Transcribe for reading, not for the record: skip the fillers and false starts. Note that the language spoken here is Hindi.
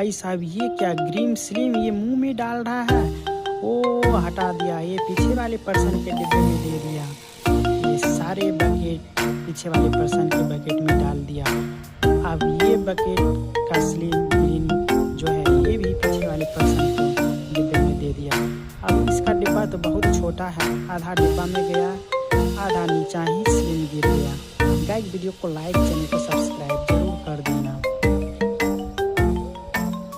भाई साहब ये क्या ग्रीन स्लिम ये मुंह में डाल रहा है। ओ हटा दिया, ये पीछे वाले पर्सन के डिब्बे में दे दिया। ये सारे बकेट पीछे वाले पर्सन के बकेट में डाल दिया। अब ये बकेट का स्लिम ग्रीन जो है ये भी पीछे वाले पर्सन को डिब्बे में दे दिया। अब इसका डिब्बा तो बहुत छोटा है, आधा डिब्बा में गया, आधा नीचा ही स्लिम गिर गया। गाइस वीडियो को लाइक, चैनल को सब्सक्राइब जरूर कर देना।